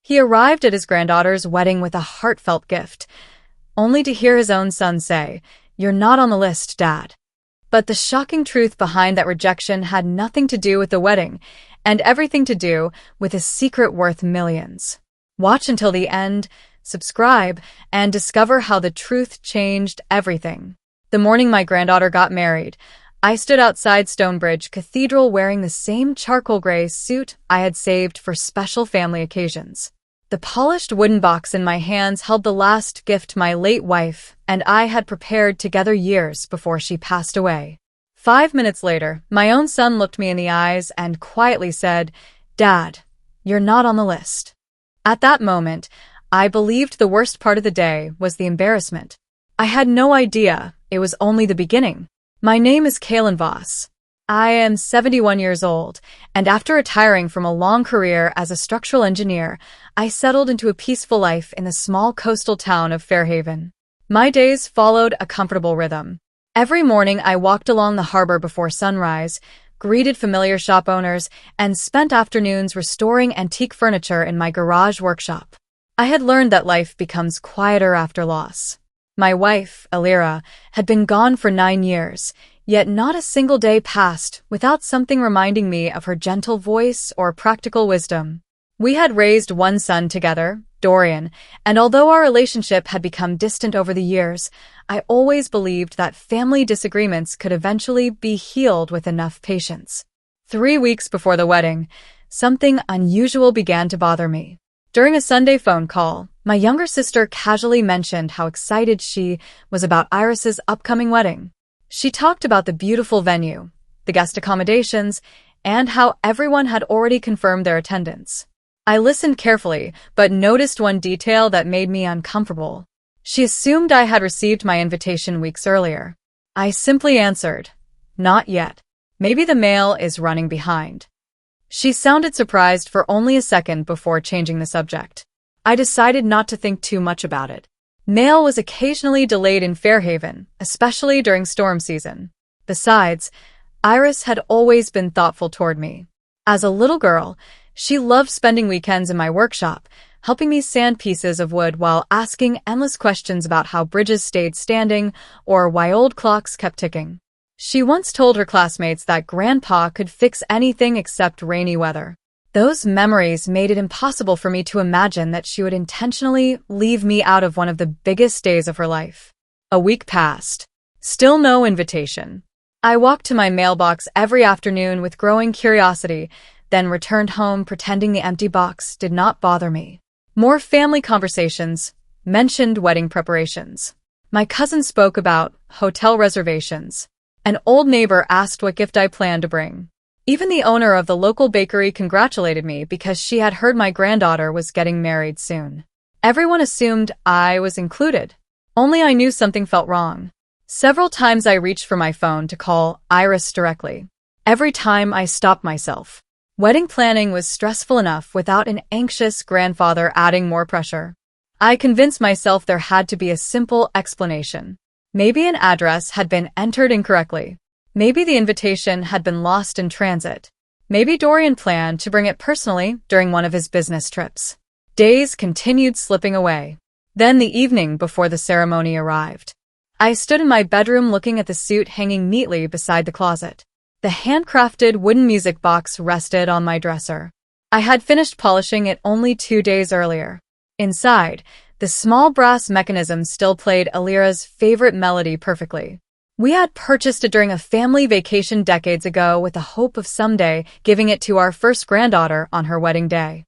He arrived at his granddaughter's wedding with a heartfelt gift, only to hear his own son say, "You're not on the list, Dad." But the shocking truth behind that rejection had nothing to do with the wedding, and everything to do with a secret worth millions. Watch until the end, subscribe, and discover how the truth changed everything. The morning my granddaughter got married, I stood outside Stonebridge Cathedral wearing the same charcoal gray suit I had saved for special family occasions. The polished wooden box in my hands held the last gift my late wife and I had prepared together years before she passed away. 5 minutes later, my own son looked me in the eyes and quietly said, "Dad, you're not on the list." At that moment, I believed the worst part of the day was the embarrassment. I had no idea it was only the beginning. My name is Kaylin Voss. I am 71 years old, and after retiring from a long career as a structural engineer, I settled into a peaceful life in the small coastal town of Fairhaven. My days followed a comfortable rhythm. Every morning I walked along the harbor before sunrise, greeted familiar shop owners, and spent afternoons restoring antique furniture in my garage workshop. I had learned that life becomes quieter after loss. My wife, Alira, had been gone for 9 years, yet not a single day passed without something reminding me of her gentle voice or practical wisdom. We had raised one son together, Dorian, and although our relationship had become distant over the years, I always believed that family disagreements could eventually be healed with enough patience. 3 weeks before the wedding, something unusual began to bother me. During a Sunday phone call, my younger sister casually mentioned how excited she was about Iris's upcoming wedding. She talked about the beautiful venue, the guest accommodations, and how everyone had already confirmed their attendance. I listened carefully, but noticed one detail that made me uncomfortable. She assumed I had received my invitation weeks earlier. I simply answered, "Not yet. Maybe the mail is running behind." She sounded surprised for only a second before changing the subject. I decided not to think too much about it. Mail was occasionally delayed in Fairhaven, especially during storm season. Besides, Iris had always been thoughtful toward me. As a little girl, she loved spending weekends in my workshop, helping me sand pieces of wood while asking endless questions about how bridges stayed standing or why old clocks kept ticking. She once told her classmates that Grandpa could fix anything except rainy weather. Those memories made it impossible for me to imagine that she would intentionally leave me out of one of the biggest days of her life. A week passed. Still no invitation. I walked to my mailbox every afternoon with growing curiosity, then returned home pretending the empty box did not bother me. More family conversations mentioned wedding preparations. My cousin spoke about hotel reservations. An old neighbor asked what gift I planned to bring. Even the owner of the local bakery congratulated me because she had heard my granddaughter was getting married soon. Everyone assumed I was included. Only I knew something felt wrong. Several times I reached for my phone to call Iris directly. Every time I stopped myself. Wedding planning was stressful enough without an anxious grandfather adding more pressure. I convinced myself there had to be a simple explanation. Maybe an address had been entered incorrectly. Maybe the invitation had been lost in transit. Maybe Dorian planned to bring it personally during one of his business trips. Days continued slipping away. Then the evening before the ceremony arrived. I stood in my bedroom looking at the suit hanging neatly beside the closet. The handcrafted wooden music box rested on my dresser. I had finished polishing it only 2 days earlier. Inside, the small brass mechanism still played Alira's favorite melody perfectly. We had purchased it during a family vacation decades ago with the hope of someday giving it to our first granddaughter on her wedding day.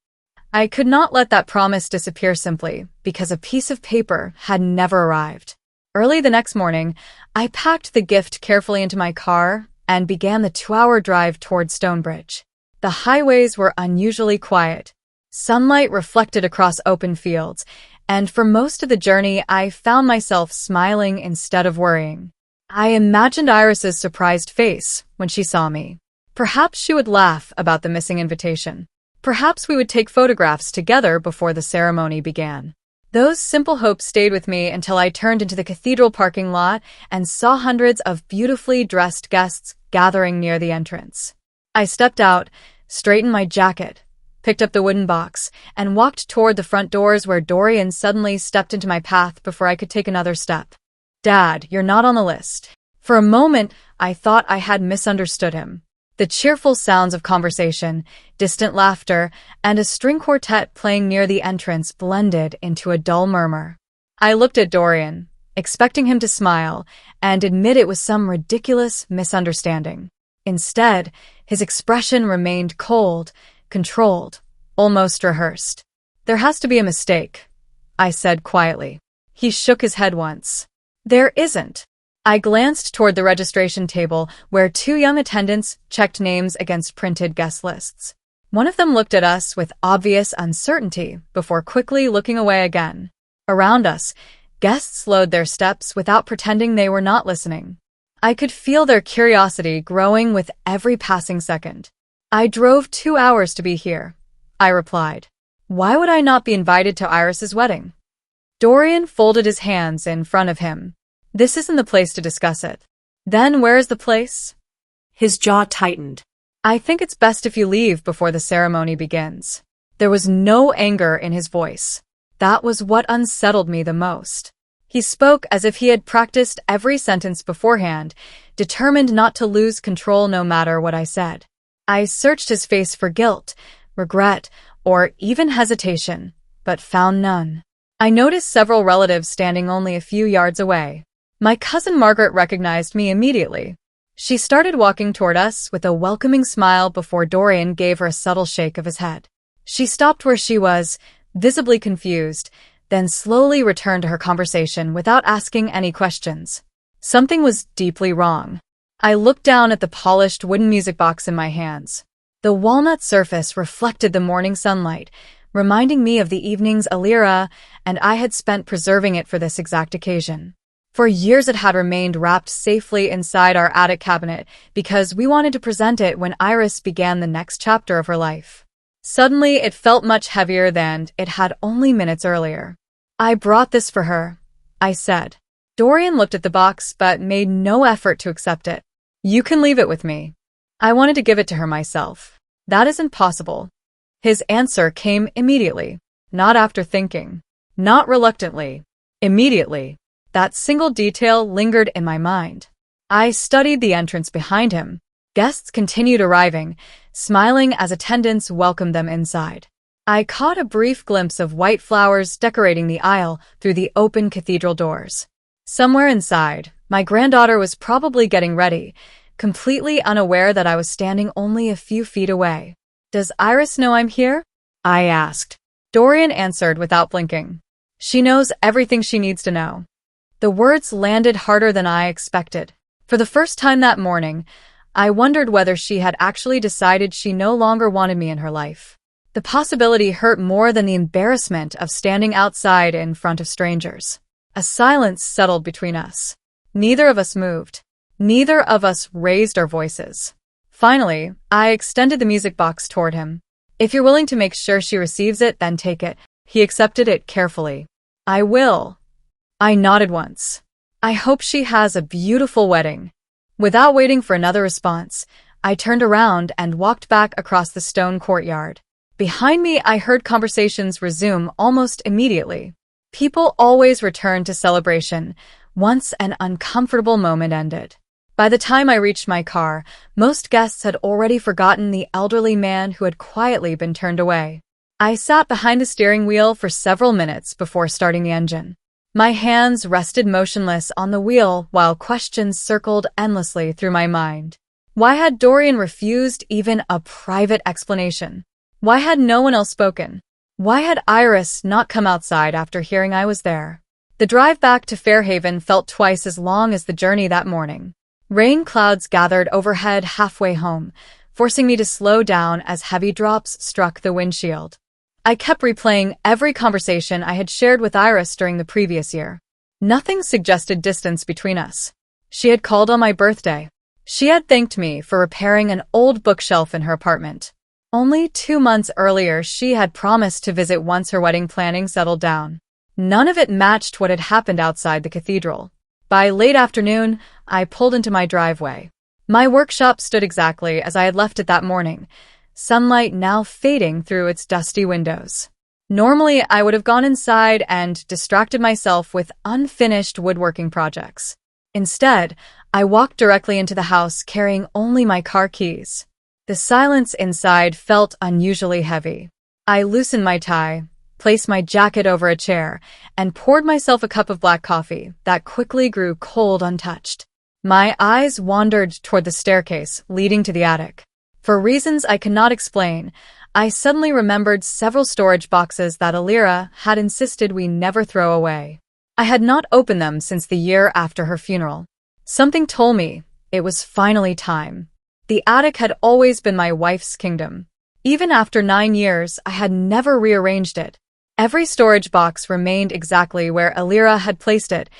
I could not let that promise disappear simply because a piece of paper had never arrived. Early the next morning, I packed the gift carefully into my car and began the 2-hour drive toward Stonebridge. The highways were unusually quiet. Sunlight reflected across open fields, and for most of the journey I found myself smiling instead of worrying. I imagined Iris's surprised face when she saw me. Perhaps she would laugh about the missing invitation. Perhaps we would take photographs together before the ceremony began. Those simple hopes stayed with me until I turned into the cathedral parking lot and saw hundreds of beautifully dressed guests gathering near the entrance. I stepped out, straightened my jacket, picked up the wooden box, and walked toward the front doors where Dorian suddenly stepped into my path before I could take another step. "Dad, you're not on the list." For a moment, I thought I had misunderstood him. The cheerful sounds of conversation, distant laughter, and a string quartet playing near the entrance blended into a dull murmur. I looked at Dorian, expecting him to smile and admit it was some ridiculous misunderstanding. Instead, his expression remained cold, controlled, almost rehearsed. "There has to be a mistake," I said quietly. He shook his head once. "There isn't." I glanced toward the registration table where two young attendants checked names against printed guest lists. One of them looked at us with obvious uncertainty before quickly looking away again. Around us, guests slowed their steps without pretending they were not listening. I could feel their curiosity growing with every passing second. "I drove 2 hours to be here," I replied. "Why would I not be invited to Iris's wedding?" Dorian folded his hands in front of him. "This isn't the place to discuss it." "Then where is the place?" His jaw tightened. "I think it's best if you leave before the ceremony begins." There was no anger in his voice. That was what unsettled me the most. He spoke as if he had practiced every sentence beforehand, determined not to lose control no matter what I said. I searched his face for guilt, regret, or even hesitation, but found none. I noticed several relatives standing only a few yards away. My cousin Margaret recognized me immediately. She started walking toward us with a welcoming smile before Dorian gave her a subtle shake of his head. She stopped where she was, visibly confused, then slowly returned to her conversation without asking any questions. Something was deeply wrong. I looked down at the polished wooden music box in my hands. The walnut surface reflected the morning sunlight, reminding me of the evening's Alira, and I had spent preserving it for this exact occasion. For years it had remained wrapped safely inside our attic cabinet because we wanted to present it when Iris began the next chapter of her life. Suddenly, it felt much heavier than it had only minutes earlier. "I brought this for her," I said. Dorian looked at the box but made no effort to accept it. "You can leave it with me. I wanted to give it to her myself." "That isn't possible." His answer came immediately, not after thinking, not reluctantly, immediately. That single detail lingered in my mind. I studied the entrance behind him. Guests continued arriving, smiling as attendants welcomed them inside. I caught a brief glimpse of white flowers decorating the aisle through the open cathedral doors. Somewhere inside, my granddaughter was probably getting ready, completely unaware that I was standing only a few feet away. "Does Iris know I'm here?" I asked. Dorian answered without blinking. "She knows everything she needs to know." The words landed harder than I expected. For the first time that morning, I wondered whether she had actually decided she no longer wanted me in her life. The possibility hurt more than the embarrassment of standing outside in front of strangers. A silence settled between us. Neither of us moved. Neither of us raised our voices. Finally, I extended the music box toward him. "If you're willing to make sure she receives it, then take it." He accepted it carefully. "I will." I nodded once. "I hope she has a beautiful wedding." Without waiting for another response, I turned around and walked back across the stone courtyard. Behind me, I heard conversations resume almost immediately. People always returned to celebration once an uncomfortable moment ended. By the time I reached my car, most guests had already forgotten the elderly man who had quietly been turned away. I sat behind the steering wheel for several minutes before starting the engine. My hands rested motionless on the wheel while questions circled endlessly through my mind. Why had Dorian refused even a private explanation? Why had no one else spoken? Why had Iris not come outside after hearing I was there? The drive back to Fairhaven felt twice as long as the journey that morning. Rain clouds gathered overhead halfway home, forcing me to slow down as heavy drops struck the windshield. I kept replaying every conversation I had shared with Iris during the previous year. Nothing suggested distance between us. She had called on my birthday. She had thanked me for repairing an old bookshelf in her apartment. Only 2 months earlier, she had promised to visit once her wedding planning settled down. None of it matched what had happened outside the cathedral. By late afternoon, I pulled into my driveway. My workshop stood exactly as I had left it that morning, sunlight now fading through its dusty windows. Normally, I would have gone inside and distracted myself with unfinished woodworking projects. Instead, I walked directly into the house carrying only my car keys. The silence inside felt unusually heavy. I loosened my tie, placed my jacket over a chair, and poured myself a cup of black coffee that quickly grew cold untouched. My eyes wandered toward the staircase leading to the attic. For reasons I cannot explain, I suddenly remembered several storage boxes that Alira had insisted we never throw away. I had not opened them since the year after her funeral. Something told me it was finally time. The attic had always been my wife's kingdom. Even after 9 years, I had never rearranged it. Every storage box remained exactly where Alira had placed it,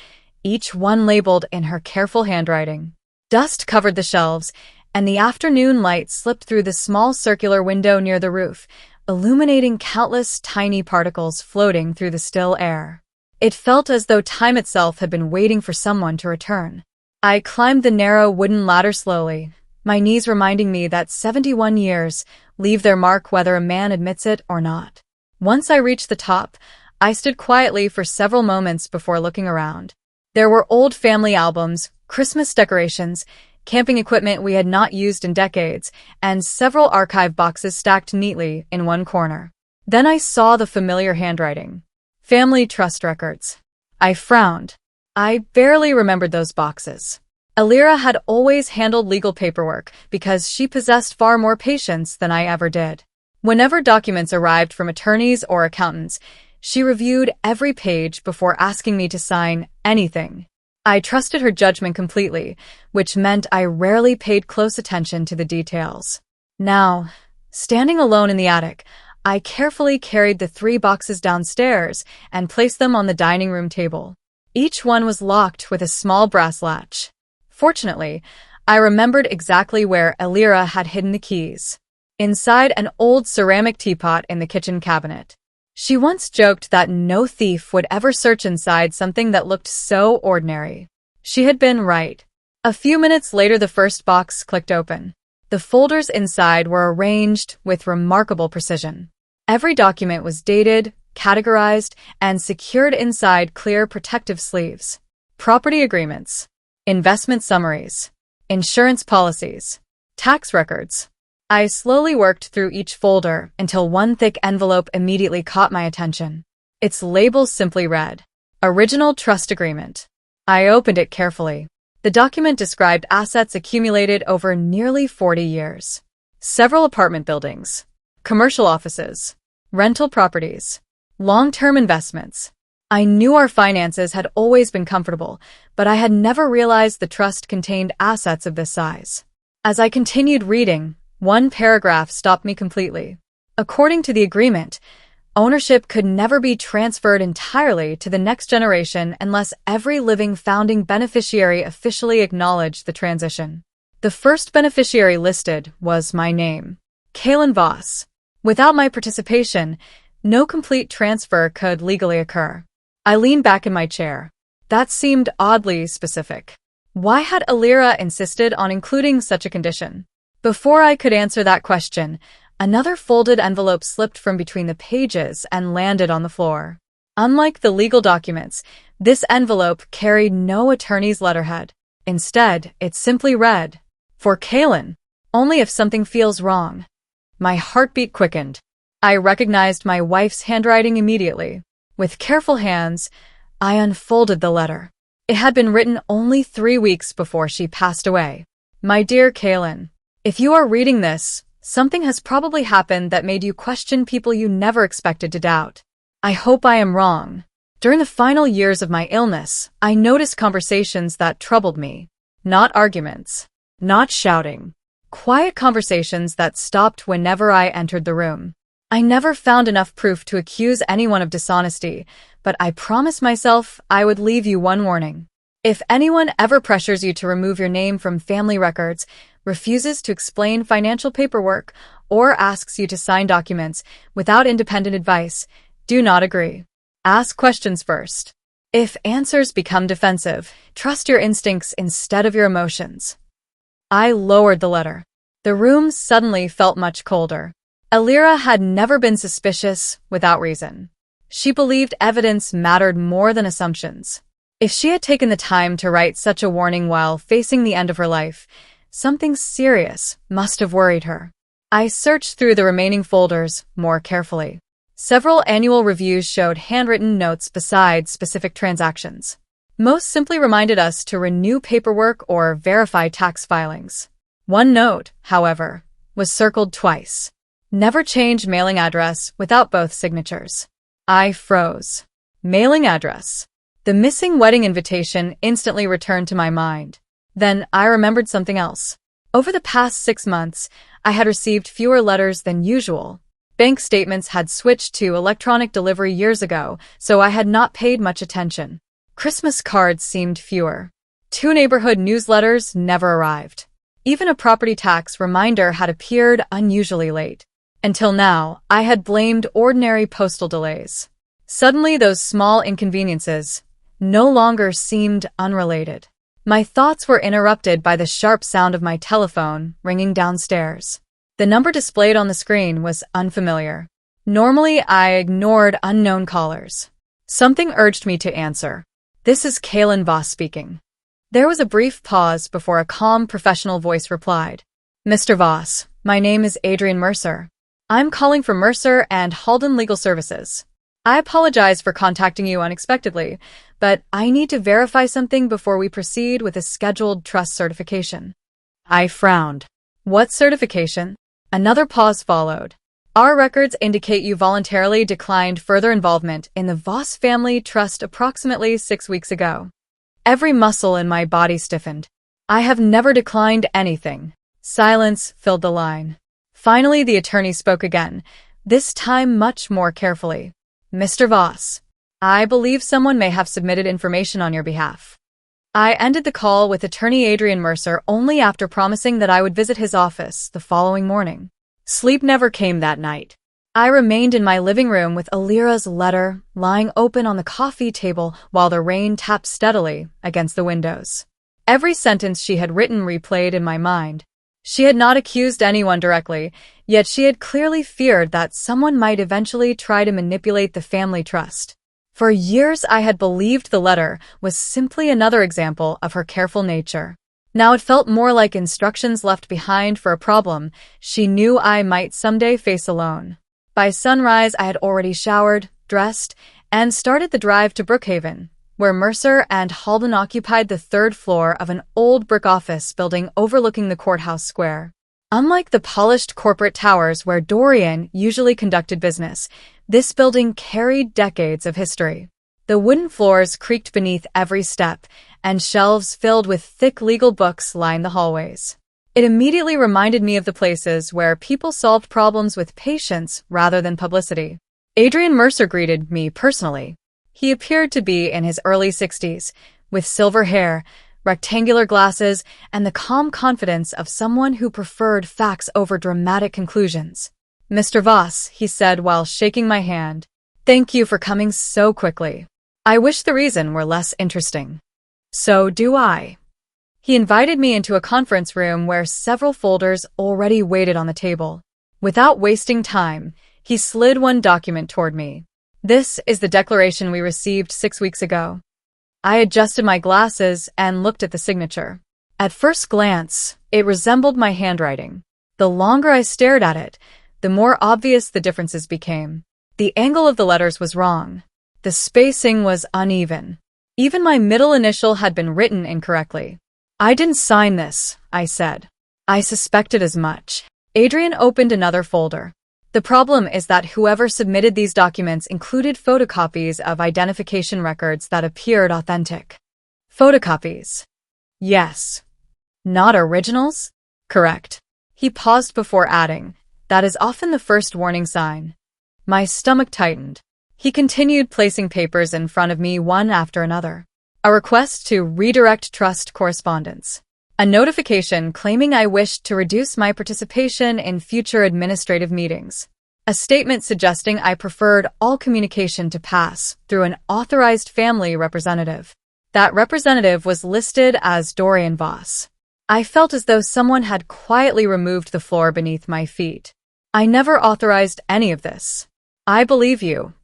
each one labeled in her careful handwriting. Dust covered the shelves, and the afternoon light slipped through the small circular window near the roof, illuminating countless tiny particles floating through the still air. It felt as though time itself had been waiting for someone to return. I climbed the narrow wooden ladder slowly, my knees reminding me that 71 years leave their mark whether a man admits it or not. Once I reached the top, I stood quietly for several moments before looking around. There were old family albums, Christmas decorations, camping equipment we had not used in decades, and several archive boxes stacked neatly in one corner. Then I saw the familiar handwriting. Family trust records. I frowned. I barely remembered those boxes. Alira had always handled legal paperwork because she possessed far more patience than I ever did. Whenever documents arrived from attorneys or accountants, she reviewed every page before asking me to sign anything. I trusted her judgment completely, which meant I rarely paid close attention to the details. Now, standing alone in the attic, I carefully carried the 3 boxes downstairs and placed them on the dining room table. Each one was locked with a small brass latch. Fortunately, I remembered exactly where Alira had hidden the keys. Inside an old ceramic teapot in the kitchen cabinet. She once joked that no thief would ever search inside something that looked so ordinary. She had been right. A few minutes later, the first box clicked open. The folders inside were arranged with remarkable precision. Every document was dated, categorized, and secured inside clear protective sleeves. Property agreements, investment summaries, insurance policies, tax records. I slowly worked through each folder until one thick envelope immediately caught my attention. Its label simply read, Original Trust Agreement. I opened it carefully. The document described assets accumulated over nearly 40 years. Several apartment buildings, commercial offices, rental properties, long-term investments. I knew our finances had always been comfortable, but I had never realized the trust contained assets of this size. As I continued reading, one paragraph stopped me completely. According to the agreement, ownership could never be transferred entirely to the next generation unless every living founding beneficiary officially acknowledged the transition. The first beneficiary listed was my name, Kaylin Voss. Without my participation, no complete transfer could legally occur. I leaned back in my chair. That seemed oddly specific. Why had Alira insisted on including such a condition? Before I could answer that question, another folded envelope slipped from between the pages and landed on the floor. Unlike the legal documents, this envelope carried no attorney's letterhead. Instead, it simply read, For Kaylin, only if something feels wrong. My heartbeat quickened. I recognized my wife's handwriting immediately. With careful hands, I unfolded the letter. It had been written only 3 weeks before she passed away. My dear Kaylin, if you are reading this, something has probably happened that made you question people you never expected to doubt. I hope I am wrong. During the final years of my illness, I noticed conversations that troubled me. Not arguments. Not shouting. Quiet conversations that stopped whenever I entered the room. I never found enough proof to accuse anyone of dishonesty, but I promised myself I would leave you one warning. If anyone ever pressures you to remove your name from family records, refuses to explain financial paperwork, or asks you to sign documents without independent advice, do not agree. Ask questions first. If answers become defensive, trust your instincts instead of your emotions. I lowered the letter. The room suddenly felt much colder. Alira had never been suspicious without reason. She believed evidence mattered more than assumptions. If she had taken the time to write such a warning while facing the end of her life, something serious must have worried her. I searched through the remaining folders more carefully. Several annual reviews showed handwritten notes beside specific transactions. Most simply reminded us to renew paperwork or verify tax filings. One note, however, was circled twice. Never change mailing address without both signatures. I froze. Mailing address. The missing wedding invitation instantly returned to my mind. Then I remembered something else. Over the past 6 months, I had received fewer letters than usual. Bank statements had switched to electronic delivery years ago, so I had not paid much attention. Christmas cards seemed fewer. 2 neighborhood newsletters never arrived. Even a property tax reminder had appeared unusually late. Until now, I had blamed ordinary postal delays. Suddenly, those small inconveniences no longer seemed unrelated. My thoughts were interrupted by the sharp sound of my telephone ringing downstairs. The number displayed on the screen was unfamiliar. Normally, I ignored unknown callers. Something urged me to answer. This is Kaylin Voss speaking. There was a brief pause before a calm, professional voice replied. Mr. Voss, my name is Adrian Mercer. I'm calling from Mercer and Halden Legal Services. I apologize for contacting you unexpectedly, but I need to verify something before we proceed with a scheduled trust certification. I frowned. What certification? Another pause followed. Our records indicate you voluntarily declined further involvement in the Voss family trust approximately 6 weeks ago. Every muscle in my body stiffened. I have never declined anything. Silence filled the line. Finally, the attorney spoke again, this time much more carefully. Mr. Voss, I believe someone may have submitted information on your behalf. I ended the call with attorney Adrian Mercer only after promising that I would visit his office the following morning. Sleep never came that night. I remained in my living room with Alira's letter lying open on the coffee table while the rain tapped steadily against the windows. Every sentence she had written replayed in my mind. She had not accused anyone directly, yet she had clearly feared that someone might eventually try to manipulate the family trust. For years I had believed the letter was simply another example of her careful nature. Now it felt more like instructions left behind for a problem she knew I might someday face alone. By sunrise, I had already showered, dressed, and started the drive to Brookhaven, where Mercer and Halden occupied the 3rd floor of an old brick office building overlooking the courthouse square. Unlike the polished corporate towers where Dorian usually conducted business, this building carried decades of history. The wooden floors creaked beneath every step, and shelves filled with thick legal books lined the hallways. It immediately reminded me of the places where people solved problems with patience rather than publicity. Adrian Mercer greeted me personally. He appeared to be in his early 60s, with silver hair, rectangular glasses, and the calm confidence of someone who preferred facts over dramatic conclusions. Mr. Voss, he said while shaking my hand, thank you for coming so quickly. I wish the reason were less interesting. So do I. He invited me into a conference room where several folders already waited on the table. Without wasting time, he slid one document toward me. This is the declaration we received 6 weeks ago. I adjusted my glasses and looked at the signature. At first glance, it resembled my handwriting. The longer I stared at it, the more obvious the differences became. The angle of the letters was wrong. The spacing was uneven. Even my middle initial had been written incorrectly. I didn't sign this, I said. I suspected as much. Adrian opened another folder. The problem is that whoever submitted these documents included photocopies of identification records that appeared authentic. Photocopies. Yes. Not originals? Correct. He paused before adding, that is often the first warning sign. My stomach tightened. He continued placing papers in front of me one after another. A request to redirect trust correspondence. A notification claiming I wished to reduce my participation in future administrative meetings. A statement suggesting I preferred all communication to pass through an authorized family representative. That representative was listed as Dorian Voss. I felt as though someone had quietly removed the floor beneath my feet. I never authorized any of this. I believe you.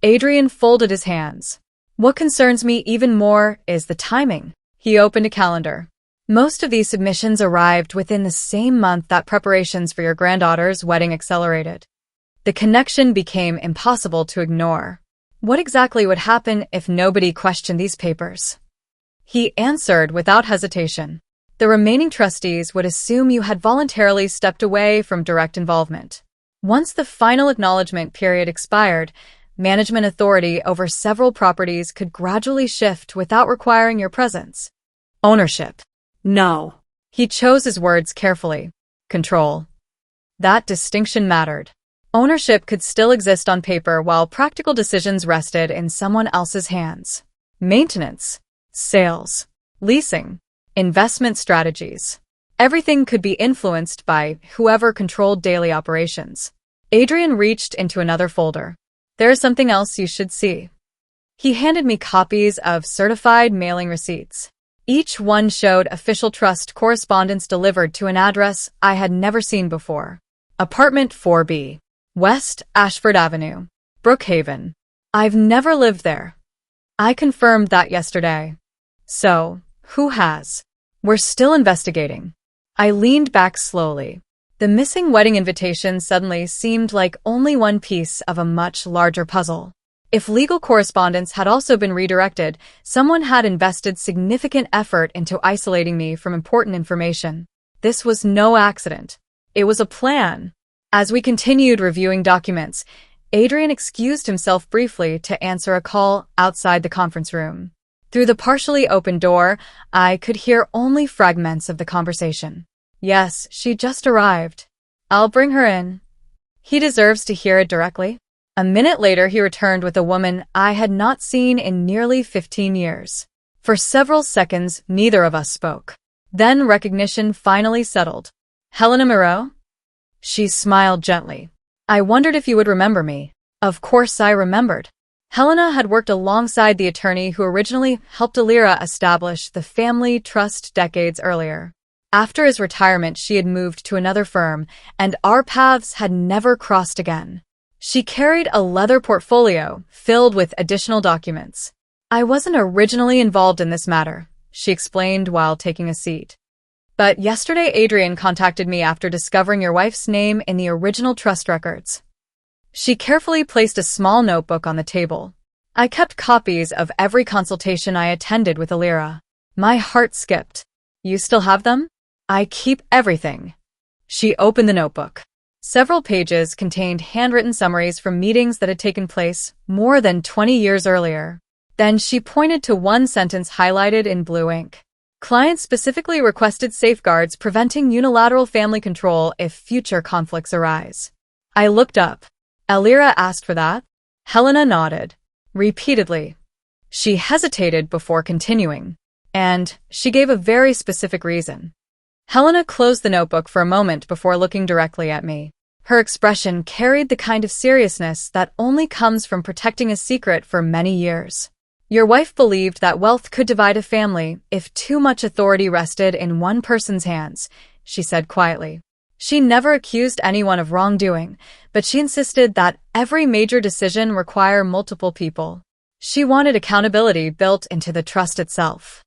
Adrian folded his hands. What concerns me even more is the timing. He opened a calendar. Most of these submissions arrived within the same month that preparations for your granddaughter's wedding accelerated. The connection became impossible to ignore. What exactly would happen if nobody questioned these papers? He answered without hesitation. The remaining trustees would assume you had voluntarily stepped away from direct involvement. Once the final acknowledgement period expired, management authority over several properties could gradually shift without requiring your presence. Ownership. No. He chose his words carefully. Control. That distinction mattered. Ownership could still exist on paper while practical decisions rested in someone else's hands. Maintenance, sales, leasing, investment strategies. Everything could be influenced by whoever controlled daily operations. Adrian reached into another folder. There is something else you should see. He handed me copies of certified mailing receipts. Each one showed official trust correspondence delivered to an address I had never seen before. Apartment 4B, West Ashford Avenue, Brookhaven. I've never lived there. I confirmed that yesterday. So, who has? We're still investigating. I leaned back slowly. The missing wedding invitation suddenly seemed like only one piece of a much larger puzzle. If legal correspondence had also been redirected, someone had invested significant effort into isolating me from important information. This was no accident. It was a plan. As we continued reviewing documents, Adrian excused himself briefly to answer a call outside the conference room. Through the partially open door, I could hear only fragments of the conversation. Yes, she just arrived. I'll bring her in. He deserves to hear it directly. A minute later, he returned with a woman I had not seen in nearly 15 years. For several seconds, neither of us spoke. Then recognition finally settled. Helena Moreau? She smiled gently. I wondered if you would remember me. Of course I remembered. Helena had worked alongside the attorney who originally helped Alira establish the family trust decades earlier. After his retirement, she had moved to another firm, and our paths had never crossed again. She carried a leather portfolio filled with additional documents. I wasn't originally involved in this matter, she explained while taking a seat. But yesterday Adrian contacted me after discovering your wife's name in the original trust records. She carefully placed a small notebook on the table. I kept copies of every consultation I attended with Alira. My heart skipped. You still have them? I keep everything. She opened the notebook. Several pages contained handwritten summaries from meetings that had taken place more than 20 years earlier. Then she pointed to one sentence highlighted in blue ink. Clients specifically requested safeguards preventing unilateral family control if future conflicts arise. I looked up. Alira asked for that? Helena nodded. Repeatedly. She hesitated before continuing. And she gave a very specific reason. Helena closed the notebook for a moment before looking directly at me. Her expression carried the kind of seriousness that only comes from protecting a secret for many years. Your wife believed that wealth could divide a family if too much authority rested in one person's hands, she said quietly. She never accused anyone of wrongdoing, but she insisted that every major decision require multiple people. She wanted accountability built into the trust itself.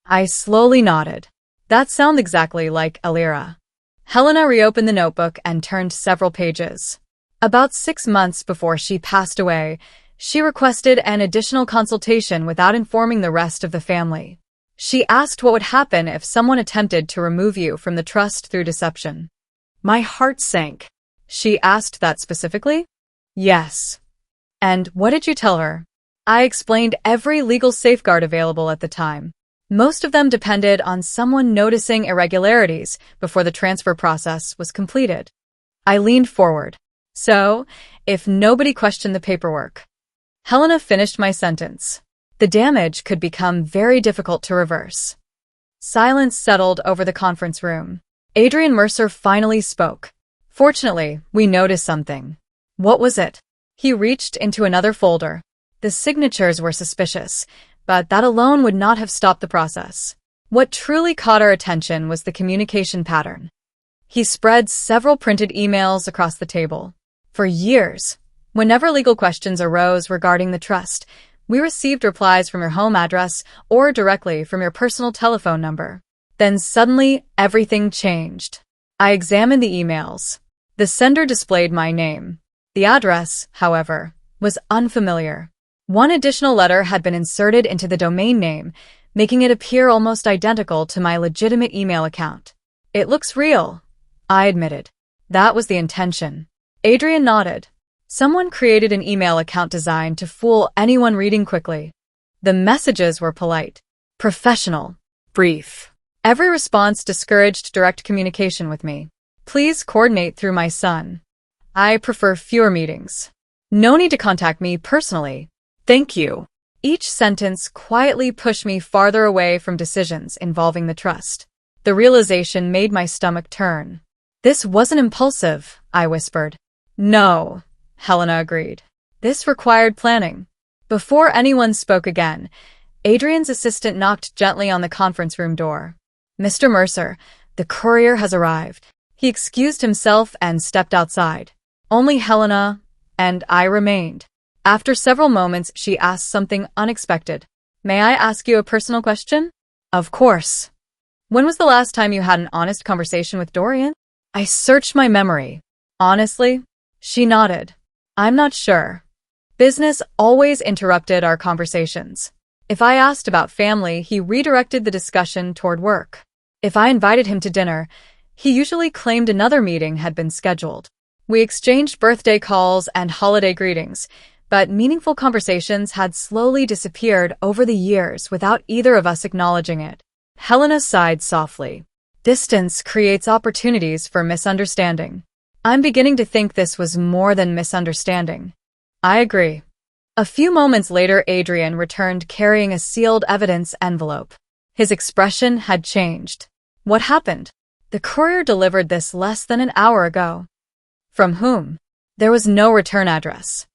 I slowly nodded. That sounds exactly like Alira. Helena reopened the notebook and turned several pages. About 6 months before she passed away, she requested an additional consultation without informing the rest of the family. She asked what would happen if someone attempted to remove you from the trust through deception. My heart sank. She asked that specifically? Yes. And what did you tell her? I explained every legal safeguard available at the time. Most of them depended on someone noticing irregularities before the transfer process was completed. I leaned forward. So, if nobody questioned the paperwork. Helena finished my sentence. The damage could become very difficult to reverse. Silence settled over the conference room. Adrian Mercer finally spoke. Fortunately, we noticed something. What was it? He reached into another folder. The signatures were suspicious, but that alone would not have stopped the process. What truly caught our attention was the communication pattern. He spread several printed emails across the table. For years, whenever legal questions arose regarding the trust, we received replies from your home address or directly from your personal telephone number. Then suddenly, everything changed. I examined the emails. The sender displayed my name. The address, however, was unfamiliar. One additional letter had been inserted into the domain name, making it appear almost identical to my legitimate email account. It looks real, I admitted. That was the intention. Adrian nodded. Someone created an email account designed to fool anyone reading quickly. The messages were polite, professional, brief. Every response discouraged direct communication with me. Please coordinate through my son. I prefer fewer meetings. No need to contact me personally. Thank you. Each sentence quietly pushed me farther away from decisions involving the trust. The realization made my stomach turn. This wasn't impulsive, I whispered. No, Helena agreed. This required planning. Before anyone spoke again, Adrian's assistant knocked gently on the conference room door. Mr. Mercer, the courier has arrived. He excused himself and stepped outside. Only Helena and I remained. After several moments, she asked something unexpected. May I ask you a personal question? Of course. When was the last time you had an honest conversation with Dorian? I searched my memory. Honestly? She nodded. I'm not sure. Business always interrupted our conversations. If I asked about family, he redirected the discussion toward work. If I invited him to dinner, he usually claimed another meeting had been scheduled. We exchanged birthday calls and holiday greetings, but meaningful conversations had slowly disappeared over the years without either of us acknowledging it. Helena sighed softly. Distance creates opportunities for misunderstanding. I'm beginning to think this was more than misunderstanding. I agree. A few moments later, Adrian returned carrying a sealed evidence envelope. His expression had changed. What happened? The courier delivered this less than an hour ago. From whom? There was no return address.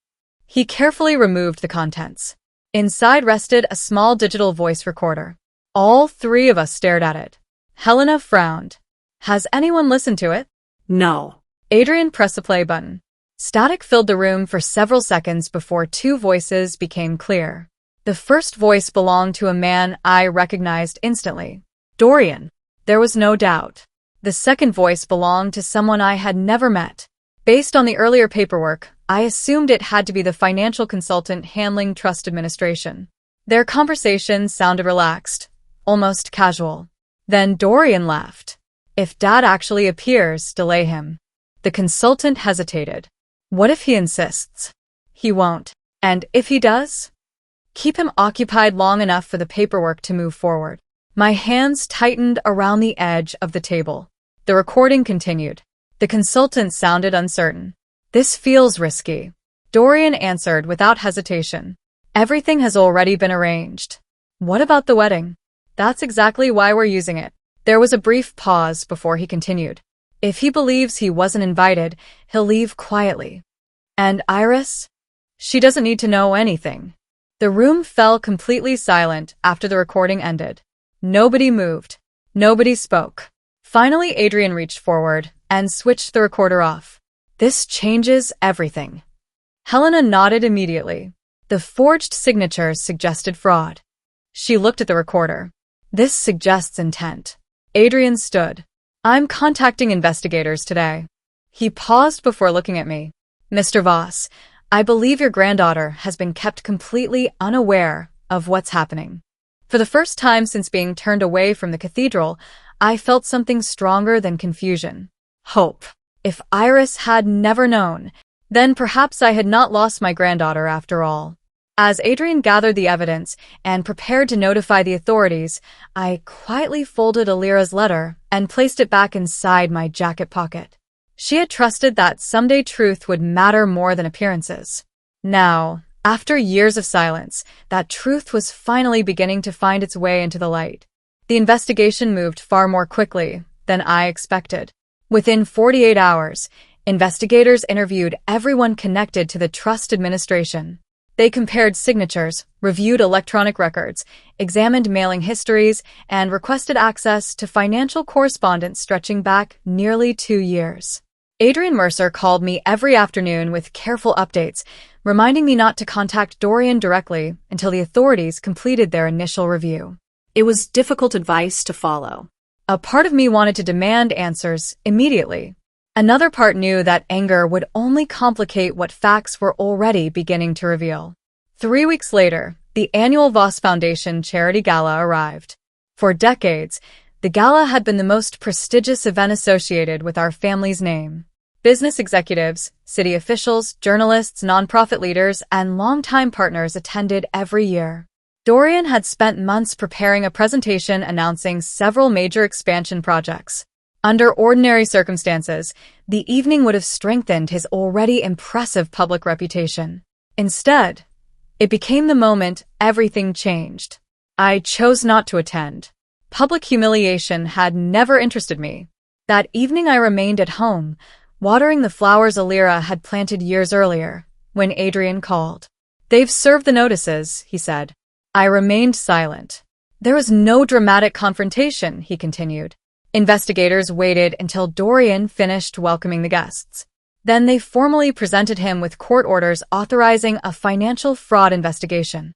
He carefully removed the contents. Inside rested a small digital voice recorder. All three of us stared at it. Helena frowned. Has anyone listened to it? No. Adrian pressed the play button. Static filled the room for several seconds before two voices became clear. The first voice belonged to a man I recognized instantly. Dorian. There was no doubt. The second voice belonged to someone I had never met. Based on the earlier paperwork, I assumed it had to be the financial consultant handling trust administration. Their conversation sounded relaxed, almost casual. Then Dorian laughed. If Dad actually appears, delay him. The consultant hesitated. What if he insists? He won't. And if he does? Keep him occupied long enough for the paperwork to move forward. My hands tightened around the edge of the table. The recording continued. The consultant sounded uncertain. This feels risky. Dorian answered without hesitation. Everything has already been arranged. What about the wedding? That's exactly why we're using it. There was a brief pause before he continued. If he believes he wasn't invited, he'll leave quietly. And Iris? She doesn't need to know anything. The room fell completely silent after the recording ended. Nobody moved. Nobody spoke. Finally, Adrian reached forward and switched the recorder off. This changes everything. Helena nodded immediately. The forged signatures suggested fraud. She looked at the recorder. This suggests intent. Adrian stood. I'm contacting investigators today. He paused before looking at me. Mr. Voss, I believe your granddaughter has been kept completely unaware of what's happening. For the first time since being turned away from the cathedral, I felt something stronger than confusion. Hope. If Iris had never known, then perhaps I had not lost my granddaughter after all. As Adrian gathered the evidence and prepared to notify the authorities, I quietly folded Alira's letter and placed it back inside my jacket pocket. She had trusted that someday truth would matter more than appearances. Now, after years of silence, that truth was finally beginning to find its way into the light. The investigation moved far more quickly than I expected. Within 48 hours, investigators interviewed everyone connected to the trust administration. They compared signatures, reviewed electronic records, examined mailing histories, and requested access to financial correspondence stretching back nearly 2 years. Adrian Mercer called me every afternoon with careful updates, reminding me not to contact Dorian directly until the authorities completed their initial review. It was difficult advice to follow. A part of me wanted to demand answers immediately. Another part knew that anger would only complicate what facts were already beginning to reveal. 3 weeks later, the annual Voss Foundation Charity Gala arrived. For decades, the gala had been the most prestigious event associated with our family's name. Business executives, city officials, journalists, nonprofit leaders, and longtime partners attended every year. Dorian had spent months preparing a presentation announcing several major expansion projects. Under ordinary circumstances, the evening would have strengthened his already impressive public reputation. Instead, it became the moment everything changed. I chose not to attend. Public humiliation had never interested me. That evening I remained at home, watering the flowers Alira had planted years earlier, when Adrian called. "They've served the notices," he said. I remained silent. There was no dramatic confrontation, he continued. Investigators waited until Dorian finished welcoming the guests. Then they formally presented him with court orders authorizing a financial fraud investigation.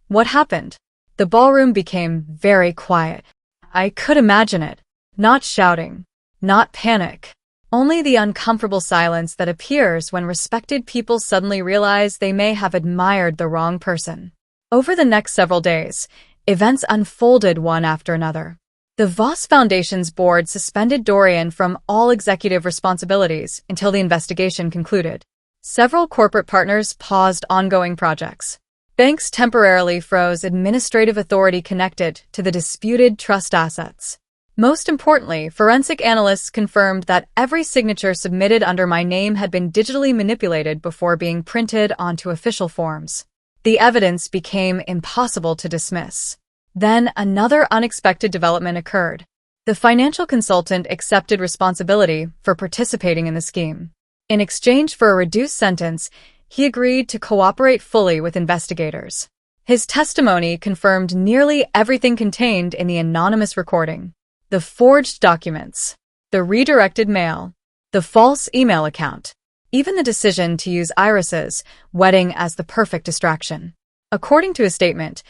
What happened? The ballroom became very quiet. I could imagine it. Not shouting. Not panic. Only the uncomfortable silence that appears when respected people suddenly realize they may have admired the wrong person. Over the next several days, events unfolded one after another. The Voss Foundation's board suspended Dorian from all executive responsibilities until the investigation concluded. Several corporate partners paused ongoing projects. Banks temporarily froze administrative authority connected to the disputed trust assets. Most importantly, forensic analysts confirmed that every signature submitted under my name had been digitally manipulated before being printed onto official forms. The evidence became impossible to dismiss. Then another unexpected development occurred. The financial consultant accepted responsibility for participating in the scheme. In exchange for a reduced sentence, he agreed to cooperate fully with investigators. His testimony confirmed nearly everything contained in the anonymous recording. The forged documents, the redirected mail, the false email account, even the decision to use Iris's wedding as the perfect distraction. According to his statement,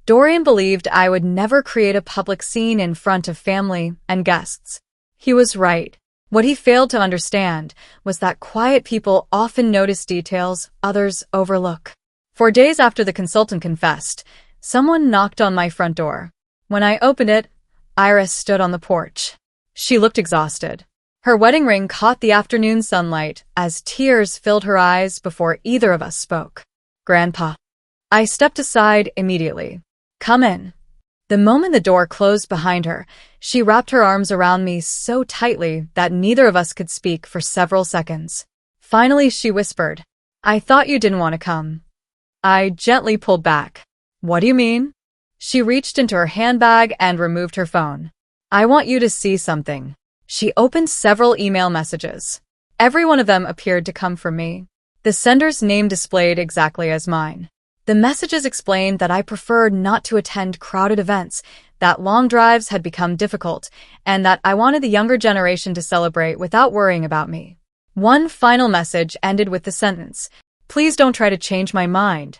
Dorian believed I would never create a public scene in front of family and guests. He was right. What he failed to understand was that quiet people often notice details others overlook. For days after the consultant confessed, someone knocked on my front door. When I opened it, Iris stood on the porch. She looked exhausted. Her wedding ring caught the afternoon sunlight as tears filled her eyes before either of us spoke. "Grandpa." I stepped aside immediately. "Come in." The moment the door closed behind her, she wrapped her arms around me so tightly that neither of us could speak for several seconds. Finally, she whispered, "I thought you didn't want to come." I gently pulled back. "What do you mean?" She reached into her handbag and removed her phone. "I want you to see something." She opened several email messages. Every one of them appeared to come from me. The sender's name displayed exactly as mine. The messages explained that I preferred not to attend crowded events, that long drives had become difficult, and that I wanted the younger generation to celebrate without worrying about me. One final message ended with the sentence, "Please don't try to change my mind.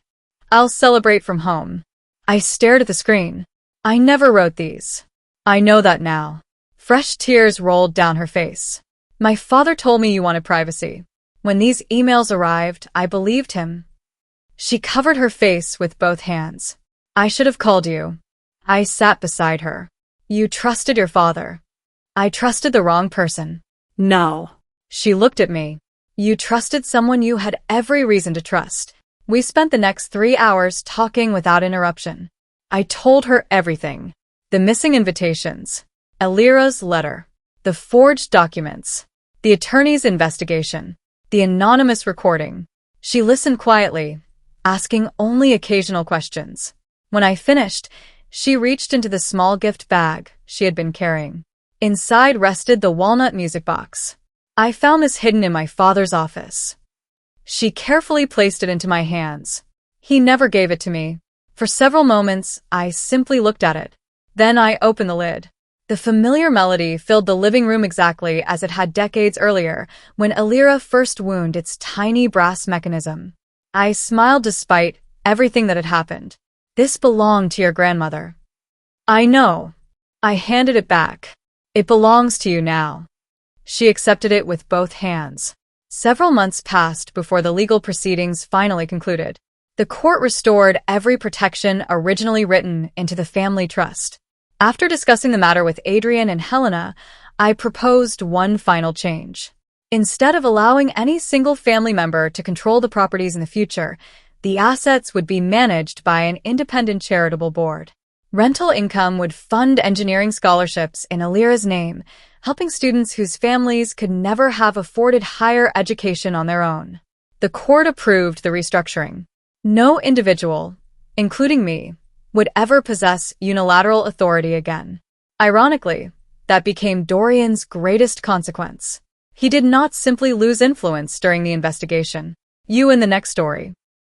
I'll celebrate from home." I stared at the screen. I never wrote these. I know that now. Fresh tears rolled down her face. "My father told me you wanted privacy. When these emails arrived, I believed him." She covered her face with both hands. "I should have called you." I sat beside her. "You trusted your father." "I trusted the wrong person." No. She looked at me. "You trusted someone you had every reason to trust." We spent the next 3 hours talking without interruption. I told her everything. The missing invitations, Alira's letter, the forged documents, the attorney's investigation, the anonymous recording. She listened quietly, asking only occasional questions. When I finished, she reached into the small gift bag she had been carrying. Inside rested the walnut music box. I found this hidden in my father's office. She carefully placed it into my hands. He never gave it to me. For several moments, I simply looked at it. Then I opened the lid. The familiar melody filled the living room exactly as it had decades earlier, when Alira first wound its tiny brass mechanism. I smiled despite everything that had happened. This belonged to your grandmother. I know. I handed it back. It belongs to you now. She accepted it with both hands. Several months passed before the legal proceedings finally concluded. The court restored every protection originally written into the family trust. After discussing the matter with Adrian and Helena, I proposed one final change. Instead of allowing any single family member to control the properties in the future, the assets would be managed by an independent charitable board. Rental income would fund engineering scholarships in Alira's name, helping students whose families could never have afforded higher education on their own. The court approved the restructuring. No individual, including me, would ever possess unilateral authority again. Ironically, that became Dorian's greatest consequence. He did not simply lose influence during the investigation. You in the next story.